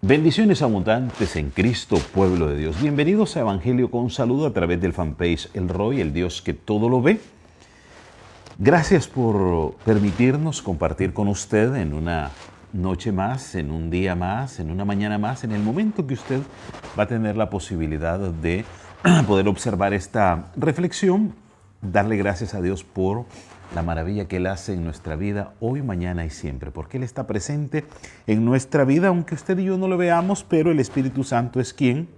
Bendiciones abundantes en Cristo, pueblo de Dios. Bienvenidos a Evangelio con Saludo a través del fanpage El Roy, el Dios que todo lo ve. Gracias por permitirnos compartir con usted en una noche más, en un día más, en una mañana más, en el momento que usted va a tener la posibilidad de poder observar esta reflexión, darle gracias a Dios por la maravilla que Él hace en nuestra vida hoy, mañana y siempre, porque Él está presente en nuestra vida, aunque usted y yo no lo veamos, pero el Espíritu Santo es quien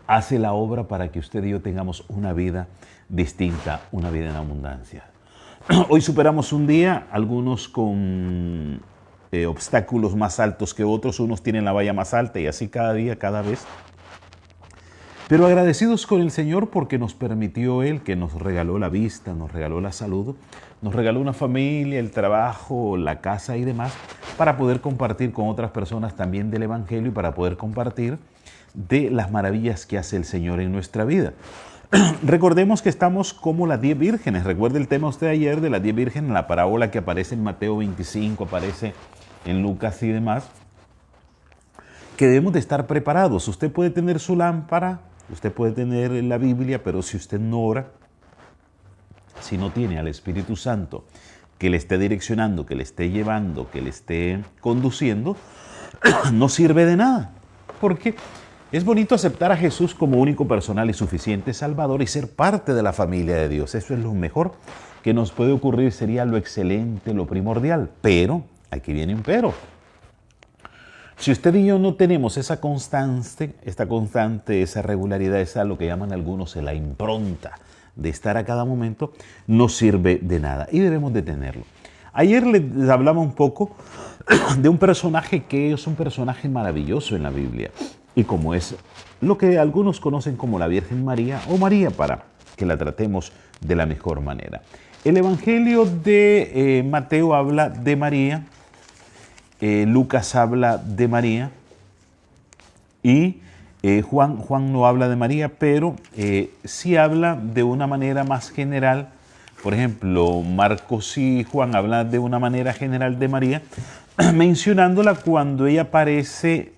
hace la obra para que usted y yo tengamos una vida distinta, una vida en abundancia. Hoy superamos un día, algunos con obstáculos más altos que otros, unos tienen la valla más alta y así cada día, cada vez. Pero agradecidos con el Señor porque nos permitió Él, que nos regaló la vista, nos regaló la salud, nos regaló una familia, el trabajo, la casa y demás, para poder compartir con otras personas también del Evangelio y para poder compartir de las maravillas que hace el Señor en nuestra vida. Recordemos que estamos como las 10 vírgenes. Recuerde el tema usted ayer de las 10 vírgenes, la parábola que aparece en Mateo 25, aparece en Lucas y demás, que debemos de estar preparados. Usted puede tener su lámpara, usted puede tener la Biblia, pero si usted no ora, si no tiene al Espíritu Santo que le esté direccionando, que le esté llevando, que le esté conduciendo, no sirve de nada. Porque es bonito aceptar a Jesús como único, personal y suficiente Salvador y ser parte de la familia de Dios. Eso es lo mejor que nos puede ocurrir, sería lo excelente, lo primordial. Pero, aquí viene un pero. Si usted y yo no tenemos esa constante, esa regularidad, esa lo que llaman algunos la impronta de estar a cada momento, no sirve de nada y debemos de tenerlo. Ayer les hablaba un poco de un personaje que es un personaje maravilloso en la Biblia y como es lo que algunos conocen como la Virgen María o María, para que la tratemos de la mejor manera. El Evangelio de Mateo habla de María, Lucas habla de María y Juan no habla de María, pero sí habla de una manera más general. Por ejemplo, Marcos y Juan hablan de una manera general de María, mencionándola cuando ella aparece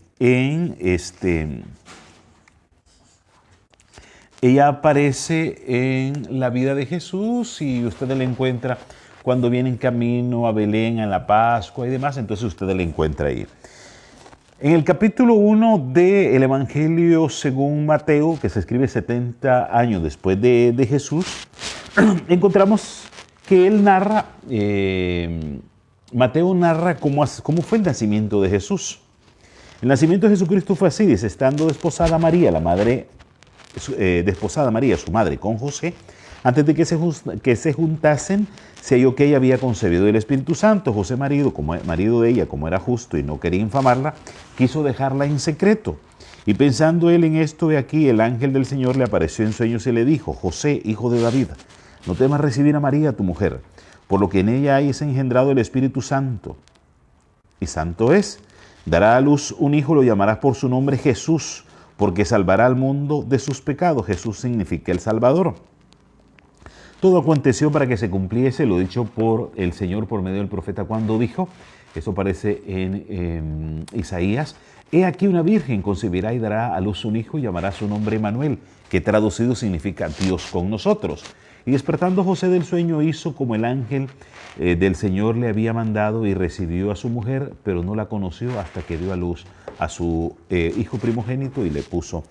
ella aparece en la vida de Jesús y usted la encuentra cuando viene en camino a Belén, a la Pascua y demás, entonces usted la encuentra ahí. En el capítulo 1 del Evangelio según Mateo, que se escribe 70 años después de Jesús, encontramos que él narra, Mateo narra cómo fue el nacimiento de Jesús. El nacimiento de Jesucristo fue así, dice, estando desposada María, desposada María, su madre, con José, antes de que se juntasen, se halló que ella había concebido el Espíritu Santo. José, marido de ella, como era justo y no quería infamarla, quiso dejarla en secreto. Y pensando él en esto, de aquí, el ángel del Señor le apareció en sueños y le dijo: José, hijo de David, no temas recibir a María, tu mujer, por lo que en ella hay engendrado el Espíritu Santo. Y santo es. Dará a luz un hijo, lo llamarás por su nombre Jesús, porque salvará al mundo de sus pecados. Jesús significa el Salvador. Todo aconteció para que se cumpliese lo dicho por el Señor por medio del profeta cuando dijo, eso aparece en Isaías: he aquí una virgen concebirá y dará a luz un hijo y llamará su nombre Emmanuel, que traducido significa Dios con nosotros. Y despertando José del sueño hizo como el ángel del Señor le había mandado y recibió a su mujer, pero no la conoció hasta que dio a luz a su hijo primogénito y le puso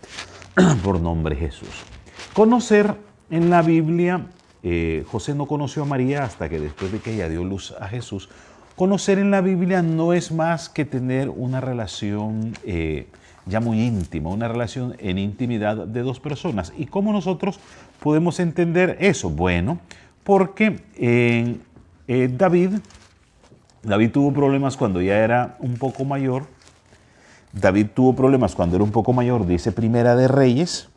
por nombre Jesús. Conocer en la Biblia, José no conoció a María hasta que después de que ella dio luz a Jesús. Conocer en la Biblia no es más que tener una relación ya muy íntima, una relación en intimidad de dos personas. ¿Y cómo nosotros podemos entender eso? Bueno, porque David tuvo problemas cuando ya era un poco mayor. David tuvo problemas cuando era un poco mayor, dice Primera de Reyes.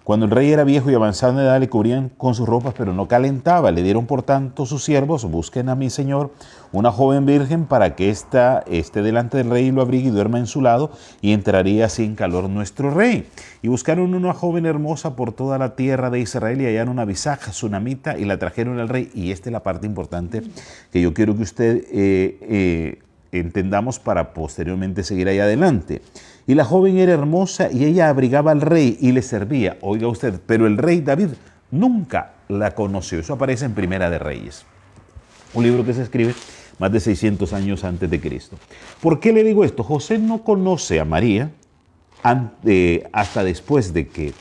Cuando el rey era viejo y avanzado en edad, le cubrían con sus ropas, pero no calentaba. Le dieron por tanto sus siervos: busquen a mi señor una joven virgen para que ésta esté delante del rey y lo abrigue y duerma en su lado, y entraría así en calor nuestro rey. Y buscaron una joven hermosa por toda la tierra de Israel y hallaron una Abisag sunamita y la trajeron al rey. Y esta es la parte importante que yo quiero que usted entendamos para posteriormente seguir ahí adelante. Y la joven era hermosa y ella abrigaba al rey y le servía. Oiga usted, pero el rey David nunca la conoció. Eso aparece en Primera de Reyes, un libro que se escribe más de 600 años antes de Cristo. ¿Por qué le digo esto? José no conoce a María hasta después de que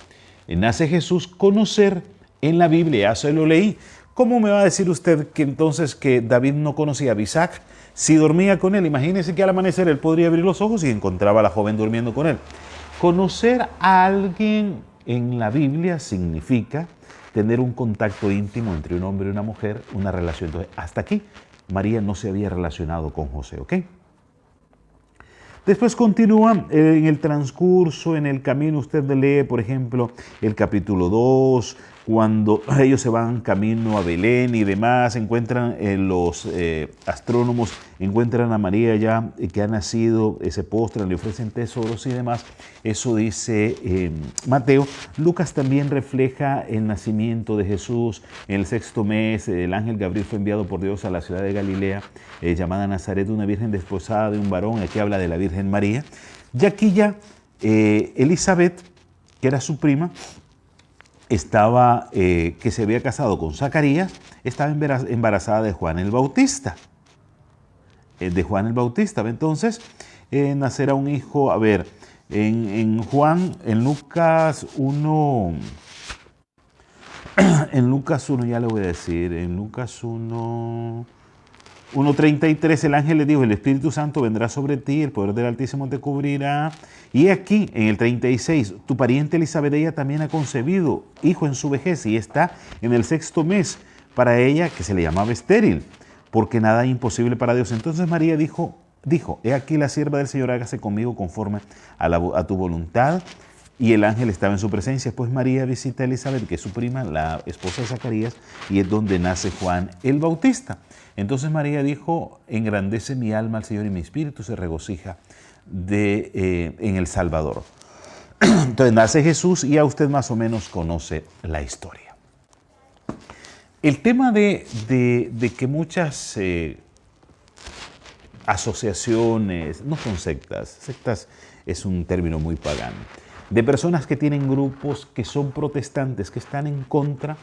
nace Jesús. Conocer en la Biblia, ya se lo leí. ¿Cómo me va a decir usted que entonces que David no conocía a Isaac? Si dormía con él, imagínese que al amanecer él podría abrir los ojos y encontraba a la joven durmiendo con él. Conocer a alguien en la Biblia significa tener un contacto íntimo entre un hombre y una mujer, una relación. Entonces, hasta aquí, María no se había relacionado con José, ¿ok? Después continúa en el transcurso, en el camino, usted lee, por ejemplo, el capítulo 2, cuando ellos se van camino a Belén y demás, encuentran los astrónomos, encuentran a María ya que ha nacido, se postran, le ofrecen tesoros y demás. Eso dice Mateo. Lucas también refleja el nacimiento de Jesús en el 6º mes. El ángel Gabriel fue enviado por Dios a la ciudad de Galilea, llamada Nazaret, una virgen desposada de un varón. Aquí habla de la Virgen María. Y aquí ya Elizabeth, que era su prima, que se había casado con Zacarías, estaba embarazada de Juan el Bautista. Entonces, nacerá un hijo, a ver, en Lucas 1, en Lucas 1, ya le voy a decir, en Lucas 1:33, el ángel le dijo: el Espíritu Santo vendrá sobre ti, el poder del Altísimo te cubrirá. Y aquí, en el 36, tu pariente Elizabeth, ella también ha concebido hijo en su vejez y está en el 6º mes para ella, que se le llamaba estéril, porque nada es imposible para Dios. Entonces María dijo, he aquí la sierva del Señor, hágase conmigo conforme a tu voluntad. Y el ángel estaba en su presencia. Pues María visita a Elizabeth, que es su prima, la esposa de Zacarías, y es donde nace Juan el Bautista. Entonces María dijo: engrandece mi alma al Señor y mi espíritu se regocija en el Salvador. Entonces nace Jesús y ya usted más o menos conoce la historia. El tema de que muchas asociaciones, no son sectas es un término muy pagano, de personas que tienen grupos que son protestantes, que están en contra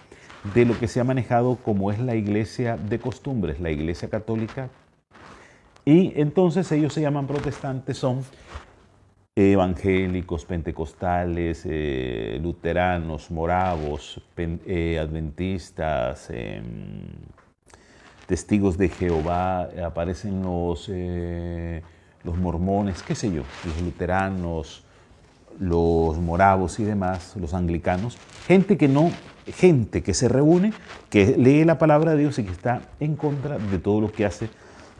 de lo que se ha manejado como es la iglesia de costumbres, la iglesia católica. Y entonces ellos se llaman protestantes, son evangélicos, pentecostales, luteranos, moravos, adventistas, testigos de Jehová, aparecen los mormones, qué sé yo, los luteranos, los moravos y demás, los anglicanos, gente que se reúne, que lee la palabra de Dios y que está en contra de todo lo que hace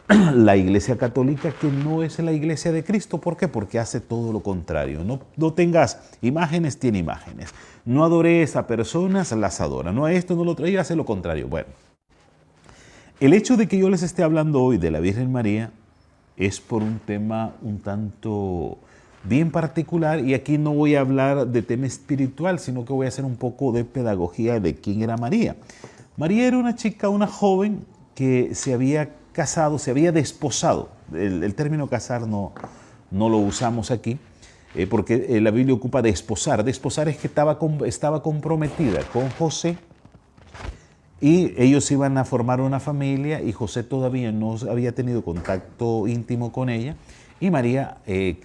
la iglesia católica, que no es la iglesia de Cristo. ¿Por qué? Porque hace todo lo contrario. No tengas imágenes, tiene imágenes. No adores a personas, las adora. No a esto, no lo otro, y hace lo contrario. Bueno, el hecho de que yo les esté hablando hoy de la Virgen María es por un tema un tanto bien particular, y aquí no voy a hablar de tema espiritual, sino que voy a hacer un poco de pedagogía de quién era María. María era una chica, una joven que se había casado, se había desposado. El término casar no lo usamos aquí, porque la Biblia ocupa desposar. Desposar es que estaba comprometida con José, y ellos iban a formar una familia, y José todavía no había tenido contacto íntimo con ella, y María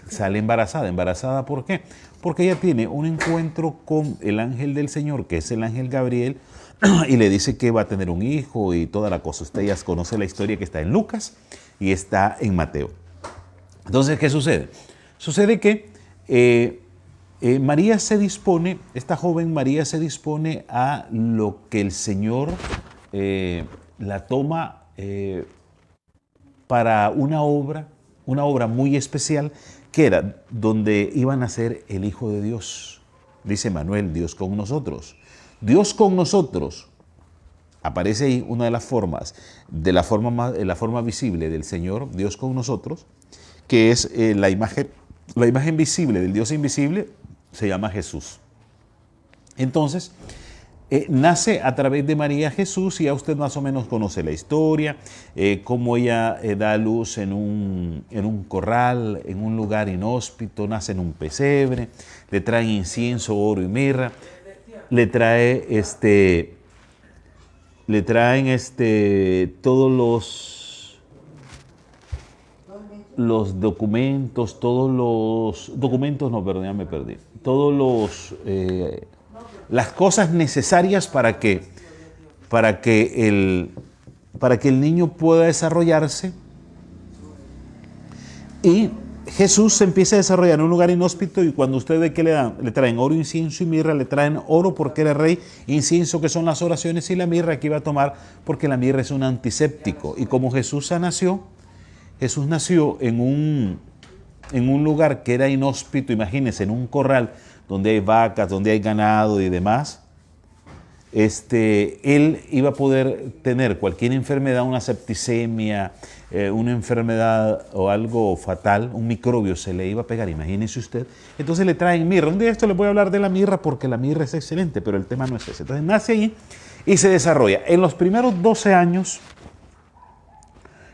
sale embarazada. ¿Embarazada por qué? Porque ella tiene un encuentro con el ángel del Señor, que es el ángel Gabriel, y le dice que va a tener un hijo y toda la cosa. Usted ya conoce la historia, que está en Lucas y está en Mateo. Entonces, ¿qué sucede? Sucede que María se dispone, esta joven María se dispone a lo que el Señor la toma para una obra muy especial, que era donde iba a nacer el Hijo de Dios. Dice Manuel, Dios con nosotros. Dios con nosotros. Aparece ahí una de las formas, la forma visible del Señor, Dios con nosotros, que es la imagen visible del Dios invisible, se llama Jesús. Entonces, nace a través de María Jesús y ya usted más o menos conoce la historia, cómo ella da a luz en un corral, en un lugar inhóspito, nace en un pesebre, le traen incienso, oro y mirra, le traen todos los documentos, ya me perdí, las cosas necesarias para que el niño pueda desarrollarse. Y Jesús se empieza a desarrollar en un lugar inhóspito, y cuando usted ve que le traen oro, incienso y mirra, le traen oro porque era rey, incienso que son las oraciones, y la mirra que iba a tomar porque la mirra es un antiséptico. Y como Jesús nació en un lugar que era inhóspito, imagínense, en un corral donde hay vacas, donde hay ganado y demás, él iba a poder tener cualquier enfermedad, una septicemia, una enfermedad o algo fatal, un microbio se le iba a pegar, imagínese usted. Entonces le traen mirra. Un día esto les voy a hablar de la mirra porque la mirra es excelente, pero el tema no es ese. Entonces nace ahí y se desarrolla. En los primeros 12 años,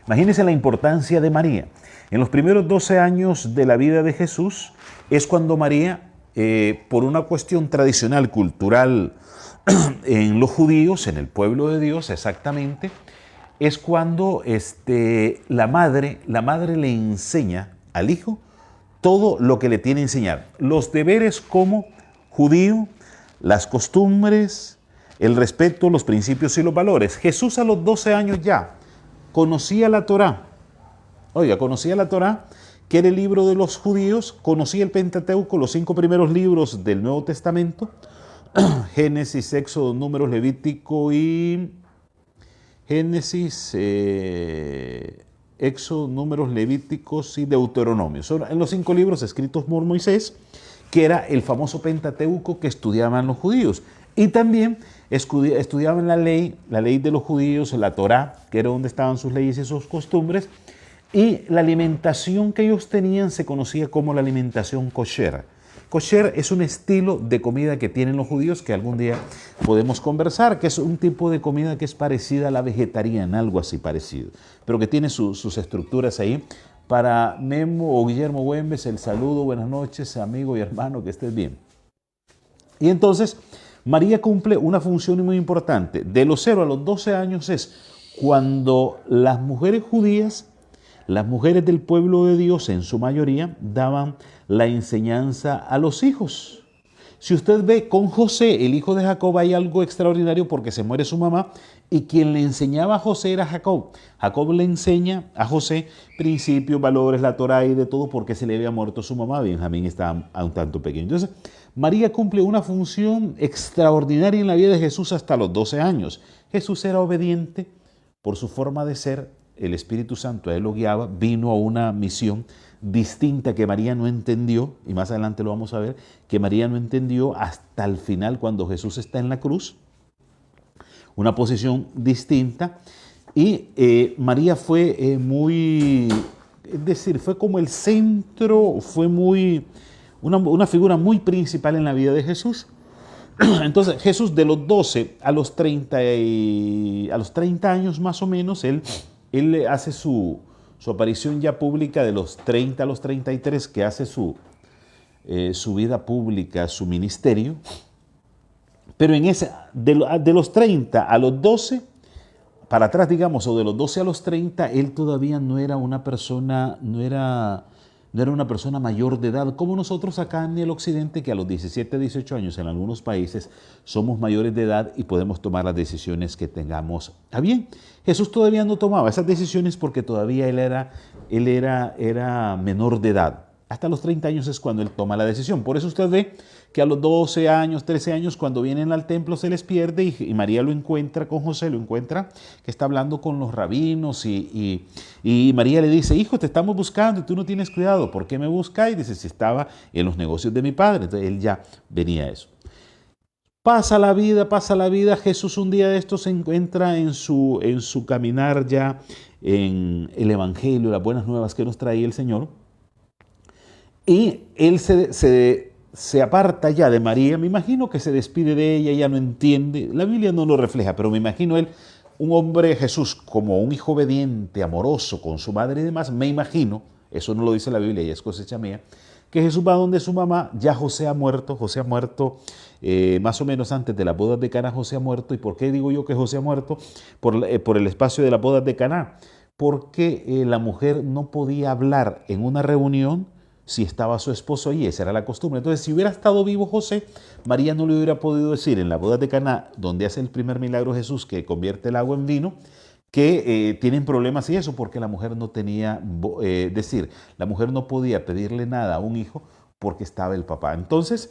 imagínense la importancia de María. En los primeros 12 años de la vida de Jesús es cuando María, por una cuestión tradicional, cultural, en los judíos, en el pueblo de Dios exactamente, es cuando la madre le enseña al hijo todo lo que le tiene que enseñar. Los deberes como judío, las costumbres, el respeto, los principios y los valores. Jesús a los 12 años ya conocía la Torá. Oiga, conocía la Torá, que era el libro de los judíos, conocía el Pentateuco, los 5 primeros libros del Nuevo Testamento, Génesis, Éxodo, Números, Levítico y Éxodo, Números, Levíticos y Deuteronomio. Son en los 5 libros escritos por Moisés, que era el famoso Pentateuco que estudiaban los judíos. Y también estudiaban la ley de los judíos, la Torá, que era donde estaban sus leyes y sus costumbres. Y la alimentación que ellos tenían se conocía como la alimentación kosher. Kosher es un estilo de comida que tienen los judíos, que algún día podemos conversar, que es un tipo de comida que es parecida a la vegetariana, algo así parecido, pero que tiene sus estructuras ahí. Para Memo o Guillermo Güembes, el saludo, buenas noches, amigo y hermano, que estés bien. Y entonces, María cumple una función muy importante. De los 0 a los 12 años es cuando las mujeres judías, las mujeres del pueblo de Dios en su mayoría, daban la enseñanza a los hijos. Si usted ve con José, el hijo de Jacob, hay algo extraordinario porque se muere su mamá y quien le enseñaba a José era Jacob. Jacob le enseña a José principios, valores, la Torá y de todo porque se le había muerto su mamá. Benjamín estaba un tanto pequeño. Entonces, María cumple una función extraordinaria en la vida de Jesús hasta los 12 años. Jesús era obediente por su forma de ser. El Espíritu Santo a él lo guiaba, vino a una misión distinta que María no entendió, y más adelante lo vamos a ver, que María no entendió hasta el final cuando Jesús está en la cruz, una posición distinta, y María fue es decir, fue como el centro, fue una figura muy principal en la vida de Jesús. Entonces Jesús de los 12 a los 30 años más o menos, él hace su aparición ya pública de los 30 a los 33, que hace su vida pública, su ministerio. Pero de los 30 a los 12, para atrás digamos, o de los 12 a los 30, él todavía no era una persona mayor de edad, como nosotros acá en el occidente, que a los 17, 18 años en algunos países somos mayores de edad y podemos tomar las decisiones que tengamos a bien. Jesús todavía no tomaba esas decisiones porque todavía él era menor de edad. Hasta los 30 años es cuando él toma la decisión. Por eso usted ve que a los 12 años, 13 años, cuando vienen al templo se les pierde y María lo encuentra con José, lo encuentra que está hablando con los rabinos y María le dice: hijo, te estamos buscando y tú no tienes cuidado. ¿Por qué me buscáis? Dice: si estaba en los negocios de mi padre. Entonces él ya venía a eso. Pasa la vida. Jesús un día de estos se encuentra en su caminar ya en el Evangelio, las buenas nuevas que nos traía el Señor. Y él se se aparta ya de María, me imagino que se despide de ella, ya no entiende, la Biblia no lo refleja, pero me imagino él, un hombre Jesús como un hijo obediente, amoroso con su madre y demás, me imagino, eso no lo dice la Biblia, ya es cosecha mía, que Jesús va donde su mamá, ya José ha muerto más o menos antes de las bodas de Caná, José ha muerto. ¿Y por qué digo yo que José ha muerto? Por el espacio de las bodas de Caná, porque la mujer no podía hablar en una reunión si estaba su esposo allí, esa era la costumbre. Entonces, si hubiera estado vivo José, María no le hubiera podido decir en la boda de Caná, donde hace el primer milagro Jesús, que convierte el agua en vino, que tienen problemas y eso, porque la mujer no tenía, la mujer no podía pedirle nada a un hijo porque estaba el papá. Entonces,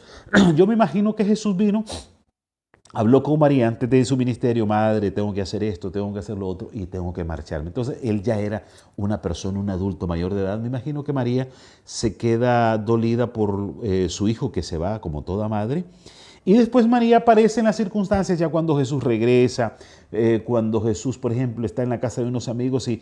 yo me imagino que Jesús vino, habló con María antes de su ministerio: madre, tengo que hacer esto, tengo que hacer lo otro y tengo que marcharme. Entonces, él ya era una persona, un adulto mayor de edad. Me imagino que María se queda dolida por su hijo que se va, como toda madre. Y después María aparece en las circunstancias ya cuando Jesús regresa, cuando Jesús, por ejemplo, está en la casa de unos amigos y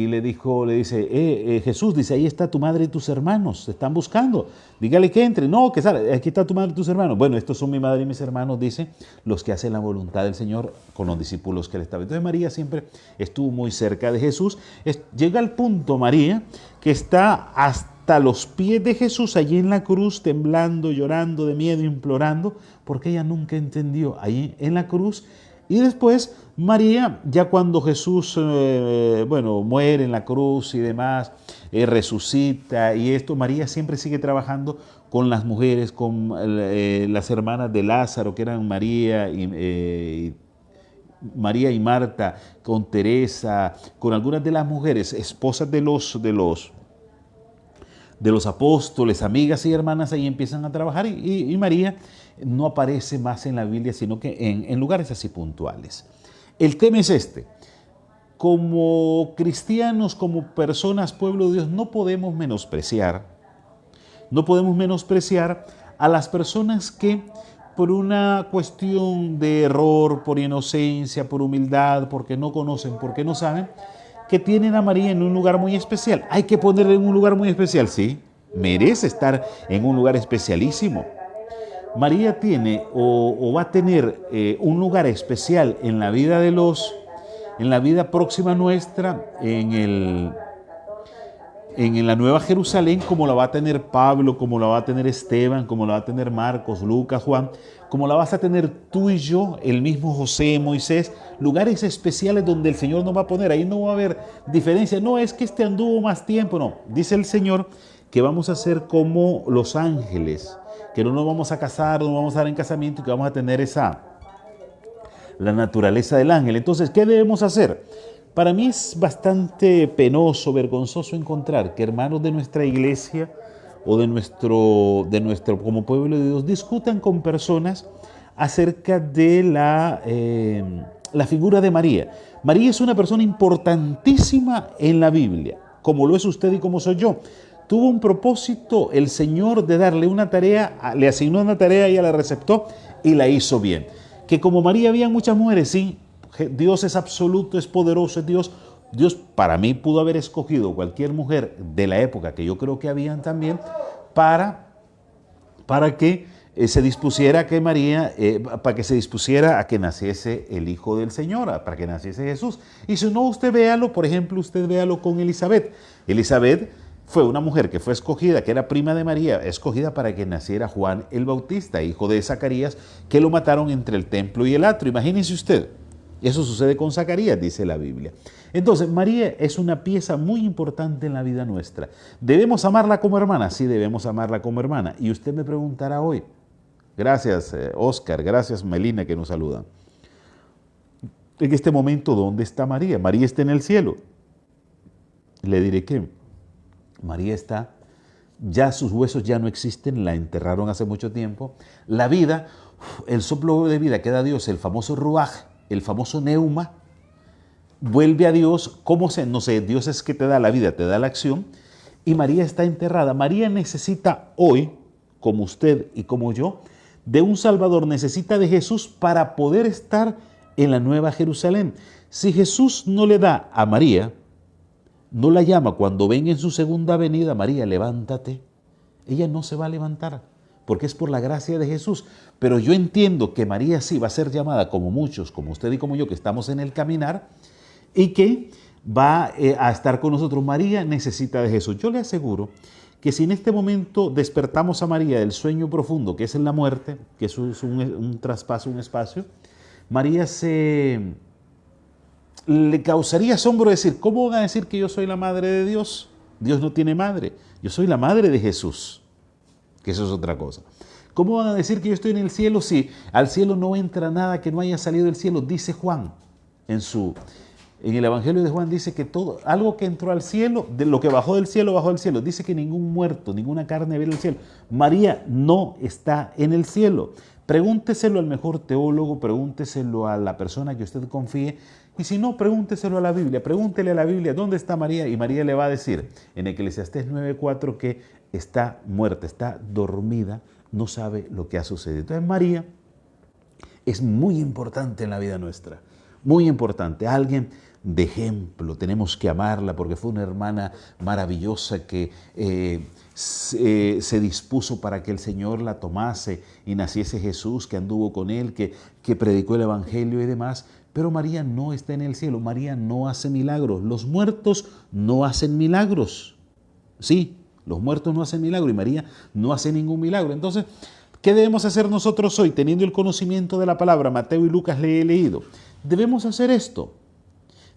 le dice, Jesús, dice, ahí está tu madre y tus hermanos, te están buscando, dígale que entre. No, que sale, aquí está tu madre y tus hermanos. Bueno, estos son mi madre y mis hermanos, dice, los que hacen la voluntad del Señor con los discípulos que él estaba. Entonces María siempre estuvo muy cerca de Jesús. Llega al punto María que está hasta los pies de Jesús, allí en la cruz, temblando, llorando de miedo, implorando, porque ella nunca entendió, allí en la cruz. Y después María, ya cuando Jesús muere en la cruz y demás, resucita y esto, María siempre sigue trabajando con las mujeres, con las hermanas de Lázaro, que eran María y Marta, con Teresa, con algunas de las mujeres, esposas de los apóstoles, amigas y hermanas, ahí empiezan a trabajar y María no aparece más en la Biblia, sino que en lugares así puntuales. El tema es este: como cristianos, como personas, pueblo de Dios, no podemos menospreciar a las personas que por una cuestión de error, por inocencia, por humildad, porque no conocen, porque no saben, que tienen a María en un lugar muy especial. Hay que ponerla en un lugar muy especial, sí, merece estar en un lugar especialísimo. María tiene o va a tener un lugar especial en la vida en la vida próxima nuestra, en la Nueva Jerusalén, como la va a tener Pablo, como la va a tener Esteban, como la va a tener Marcos, Lucas, Juan, como la vas a tener tú y yo, el mismo José, Moisés, lugares especiales donde el Señor nos va a poner. Ahí no va a haber diferencia. No es que este anduvo más tiempo, no. Dice el Señor que vamos a ser como los ángeles, que no nos vamos a casar, no nos vamos a dar en casamiento y que vamos a tener la naturaleza del ángel. Entonces, ¿qué debemos hacer? Para mí es bastante penoso, vergonzoso encontrar que hermanos de nuestra iglesia o de nuestro como pueblo de Dios discutan con personas acerca de la figura de María. María es una persona importantísima en la Biblia, como lo es usted y como soy yo. Tuvo un propósito el Señor de darle una tarea, le asignó una tarea, ella la receptó y la hizo bien. Que como María había muchas mujeres, sí, Dios es absoluto, es poderoso, es Dios. Dios para mí pudo haber escogido cualquier mujer de la época, que yo creo que habían también, para que se dispusiera a que María, para que se dispusiera a que naciese el Hijo del Señor, para que naciese Jesús. Y si no, usted véalo, por ejemplo, usted véalo con Elizabeth. Elizabeth fue una mujer que fue escogida, que era prima de María, escogida para que naciera Juan el Bautista, hijo de Zacarías, que lo mataron entre el templo y el atrio. Imagínese usted. Eso sucede con Zacarías, dice la Biblia. Entonces, María es una pieza muy importante en la vida nuestra. ¿Debemos amarla como hermana? Sí, debemos amarla como hermana. Y usted me preguntará hoy, gracias Oscar, gracias Melina que nos saludan. En este momento, ¿dónde está María? María está en el cielo. Le diré que María está, ya sus huesos ya no existen, la enterraron hace mucho tiempo. La vida, el soplo de vida que da Dios, el famoso ruaj, el famoso neuma, vuelve a Dios. ¿Cómo se? No sé, Dios es que te da la vida, te da la acción, y María está enterrada. María necesita hoy, como usted y como yo, de un Salvador, necesita de Jesús para poder estar en la Nueva Jerusalén. Si Jesús no le da a María, no la llama cuando venga en su segunda venida, María, levántate, ella no se va a levantar, porque es por la gracia de Jesús. Pero yo entiendo que María sí va a ser llamada, como muchos, como usted y como yo, que estamos en el caminar, y que va a estar con nosotros. María necesita de Jesús. Yo le aseguro que si en este momento despertamos a María del sueño profundo, que es en la muerte, que es un traspaso, un espacio, María le causaría asombro decir, ¿cómo van a decir que yo soy la madre de Dios? Dios no tiene madre, yo soy la madre de Jesús, que eso es otra cosa. ¿Cómo van a decir que yo estoy en el cielo si al cielo no entra nada que no haya salido del cielo? Dice Juan en el Evangelio de Juan, dice que algo que entró al cielo, de lo que bajó del cielo, bajó del cielo. Dice que ningún muerto, ninguna carne viene al cielo. María no está en el cielo. Pregúnteselo al mejor teólogo, pregúnteselo a la persona que usted confíe, y si no, pregúnteselo a la Biblia. Pregúntele a la Biblia, ¿dónde está María? Y María le va a decir en Eclesiastés 9:4 que está muerta, está dormida, no sabe lo que ha sucedido. Entonces María es muy importante en la vida nuestra, muy importante, alguien de ejemplo. Tenemos que amarla porque fue una hermana maravillosa que se dispuso para que el Señor la tomase y naciese Jesús, que anduvo con él, que predicó el Evangelio y demás. Pero María no está en el cielo, María no hace milagros. Los muertos no hacen milagros. Sí, los muertos no hacen milagros y María no hace ningún milagro. Entonces, ¿qué debemos hacer nosotros hoy teniendo el conocimiento de la palabra? Mateo y Lucas le he leído. Debemos hacer esto.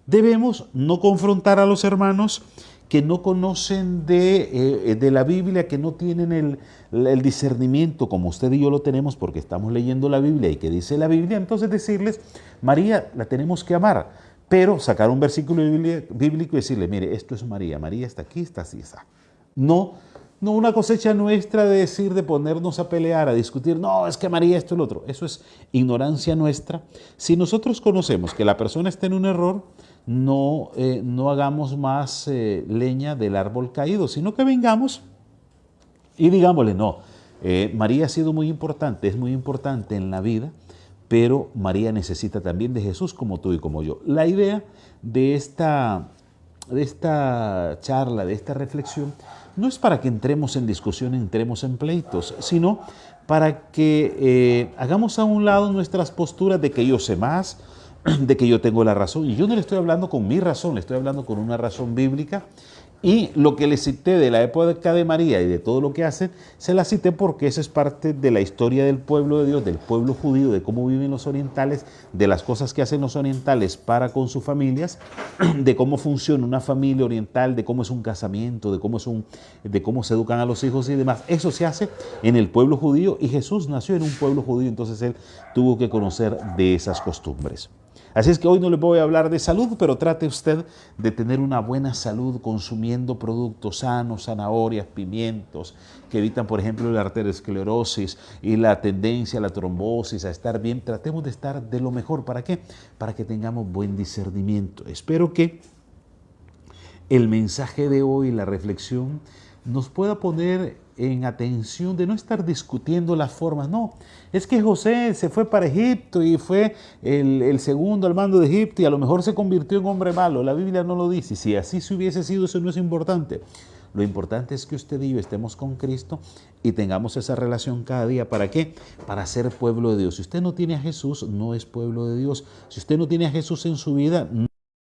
Debemos no confrontar a los hermanos que no conocen de la Biblia, que no tienen el discernimiento como usted y yo lo tenemos porque estamos leyendo la Biblia y que dice la Biblia. Entonces decirles, María la tenemos que amar, pero sacar un versículo bíblico y decirle, mire, esto es María, María está aquí, está así, está. No una cosecha nuestra de decir, de ponernos a pelear, a discutir, no, es que María esto y lo otro. Eso es ignorancia nuestra. Si nosotros conocemos que la persona está en un error, no hagamos más leña del árbol caído, sino que vengamos y digámosle, no, María ha sido muy importante, es muy importante en la vida, pero María necesita también de Jesús como tú y como yo. La idea de esta charla, de esta reflexión, no es para que entremos en discusión, entremos en pleitos, sino para que hagamos a un lado nuestras posturas de que yo sé más, de que yo tengo la razón. Y yo no le estoy hablando con mi razón, le estoy hablando con una razón bíblica. Y lo que le cité de la época de María y de todo lo que hacen, se la cité porque esa es parte de la historia del pueblo de Dios, del pueblo judío, de cómo viven los orientales, de las cosas que hacen los orientales para con sus familias, de cómo funciona una familia oriental, de cómo es un casamiento, de cómo se educan a los hijos y demás. Eso se hace en el pueblo judío y Jesús nació en un pueblo judío, entonces él tuvo que conocer de esas costumbres. Así es que hoy no le voy a hablar de salud, pero trate usted de tener una buena salud consumiendo productos sanos, zanahorias, pimientos, que evitan, por ejemplo, la arteriosclerosis y la tendencia a la trombosis, a estar bien. Tratemos de estar de lo mejor. ¿Para qué? Para que tengamos buen discernimiento. Espero que el mensaje de hoy, la reflexión, nos pueda poner en atención de no estar discutiendo las formas. No, es que José se fue para Egipto y fue el segundo al mando de Egipto y a lo mejor se convirtió en hombre malo. La Biblia no lo dice. Si así se hubiese sido, eso no es importante. Lo importante es que usted y yo estemos con Cristo y tengamos esa relación cada día. ¿Para qué? Para ser pueblo de Dios. Si usted no tiene a Jesús, no es pueblo de Dios. Si usted no tiene a Jesús en su vida,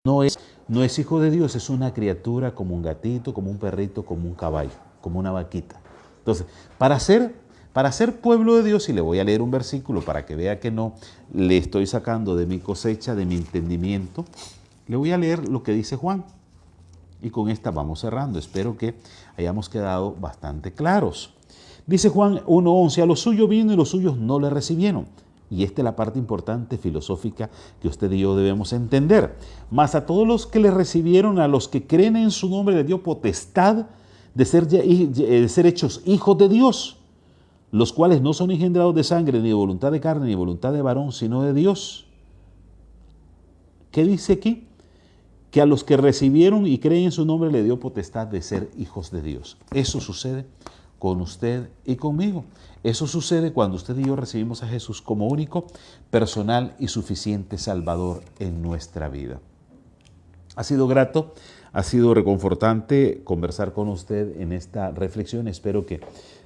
no es hijo de Dios, es una criatura como un gatito, como un perrito, como un caballo, como una vaquita. Entonces, para ser pueblo de Dios, y le voy a leer un versículo para que vea que no le estoy sacando de mi cosecha, de mi entendimiento, le voy a leer lo que dice Juan. Y con esta vamos cerrando. Espero que hayamos quedado bastante claros. Dice Juan 1:11, a lo suyo vino y los suyos no le recibieron. Y esta es la parte importante filosófica que usted y yo debemos entender. Mas a todos los que le recibieron, a los que creen en su nombre, le dio potestad de ser hechos hijos de Dios, los cuales no son engendrados de sangre, ni de voluntad de carne, ni de voluntad de varón, sino de Dios. ¿Qué dice aquí? Que a los que recibieron y creen en su nombre le dio potestad de ser hijos de Dios. Eso sucede con usted y conmigo. Eso sucede cuando usted y yo recibimos a Jesús como único, personal y suficiente Salvador en nuestra vida. Ha sido grato Ha sido reconfortante conversar con usted en esta reflexión. Espero que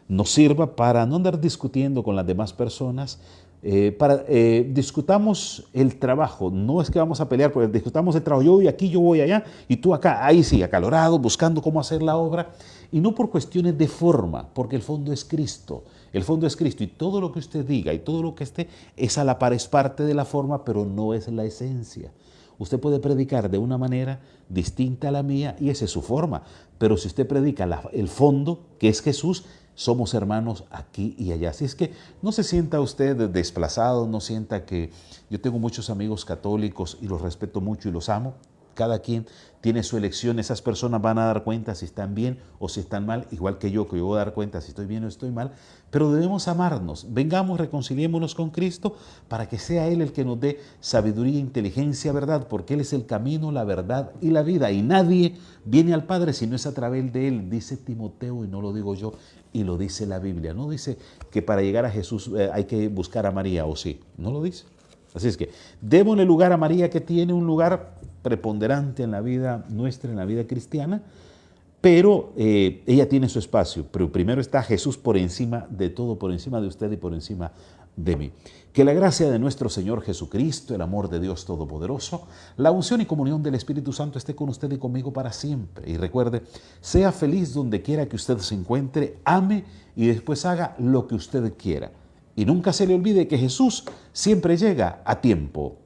nos sirva para no andar discutiendo con las demás personas. Discutamos el trabajo, no es que vamos a pelear, porque discutamos el trabajo, yo voy aquí, yo voy allá, y tú acá, ahí sí, acalorado, buscando cómo hacer la obra, y no por cuestiones de forma, porque el fondo es Cristo, y todo lo que usted diga y todo lo que esté es a la par, es parte de la forma, pero no es la esencia. Usted puede predicar de una manera distinta a la mía y esa es su forma, pero si usted predica el fondo, que es Jesús, somos hermanos aquí y allá. Así es que no se sienta usted desplazado, no sienta que yo tengo muchos amigos católicos y los respeto mucho y los amo. Cada quien tiene su elección, esas personas van a dar cuenta si están bien o si están mal, igual que yo voy a dar cuenta si estoy bien o estoy mal, pero debemos amarnos, vengamos, reconciliémonos con Cristo para que sea Él el que nos dé sabiduría, inteligencia, verdad, porque Él es el camino, la verdad y la vida, y nadie viene al Padre si no es a través de Él, dice Timoteo, y no lo digo yo, y lo dice la Biblia, no dice que para llegar a Jesús hay que buscar a María, o sí, no lo dice. Así es que démosle lugar a María, que tiene un lugar preponderante en la vida nuestra, en la vida cristiana, pero ella tiene su espacio. Pero primero está Jesús por encima de todo, por encima de usted y por encima de mí. Que la gracia de nuestro Señor Jesucristo, el amor de Dios Todopoderoso, la unción y comunión del Espíritu Santo esté con usted y conmigo para siempre. Y recuerde, sea feliz donde quiera que usted se encuentre, ame y después haga lo que usted quiera. Y nunca se le olvide que Jesús siempre llega a tiempo.